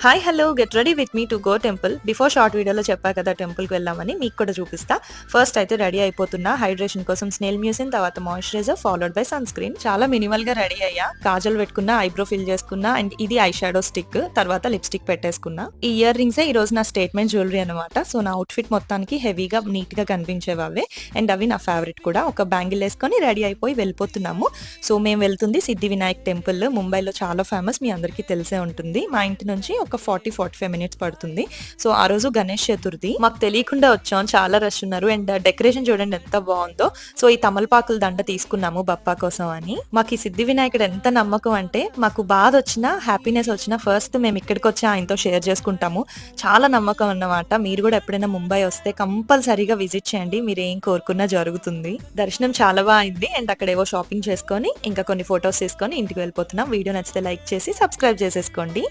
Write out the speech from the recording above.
Hi hello get ready with me to go temple. Before short వీడియోలో చెప్పా కదా టెంపుల్కి వెళ్దామని, మీకు కూడా చూపిస్తా. ఫస్ట్ అయితే రెడీ అయిపోతున్నా. హైడ్రేషన్ కోసం స్నేల్ మ్యూసిన్, తర్వాత moisturiser, followed by sunscreen. చాలా మినిమల్ గా రెడీ అయ్యా. కాజల్ పెట్టుకున్నా, ఐబ్రో ఫిల్ చేసుకున్నా, అండ్ ఇది ఐ షాడో స్టిక్, తర్వాత లిప్స్టిక్ పెట్టేసుకున్నా. ఈ ఇయర్ రింగ్సే ఈ రోజు నా స్టేట్మెంట్ జ్యువెలరీ అనమాట. సో నా అవుట్ఫిట్ మొత్తానికి హెవీగా నీట్ గా కనిపించేవే, అండ్ అవి నా ఫేవరెట్ కూడా. ఒక బ్యాంగిల్ వేసుకొని రెడీ అయిపోయి వెళ్ళిపోతున్నాము. సో మేము వెళ్తుంది సిద్ధి వినాయక్ టెంపుల్. ముంబైలో చాలా ఫేమస్, మీ అందరికీ తెలిసే ఉంటుంది. మా ఇంటి నుంచి ఒక 40-45 మినిట్స్ పడుతుంది. సో ఆ రోజు గణేష్ చతుర్థి, మాకు తెలియకుండా వచ్చాం. చాలా రష్ ఉన్నారు, అండ్ డెకరేషన్ చూడండి ఎంత బాగుందో. సో ఈ తమలపాకుల దండ తీసుకున్నాము బప్పా కోసం అని. మాకు ఈ సిద్ధి వినాయకుడు ఎంత నమ్మకం అంటే, మాకు బాధ వచ్చినా హ్యాపీనెస్ వచ్చినా ఫస్ట్ మేము ఇక్కడికి వచ్చి ఆయనతో షేర్ చేసుకుంటాము. చాలా నమ్మకం అన్నమాట. మీరు కూడా ఎప్పుడైనా ముంబై వస్తే కంపల్సరీగా విజిట్ చేయండి, మీరు ఏం కోరుకున్నా జరుగుతుంది. దర్శనం చాలా బాగా అయింది, అండ్ అక్కడ ఏవో షాపింగ్ చేసుకొని ఇంకా కొన్ని ఫొటోస్ తీసుకొని ఇంటికి వెళ్ళిపోతున్నాం. వీడియో నచ్చితే లైక్ చేసి సబ్స్క్రైబ్ చేసేసుకోండి.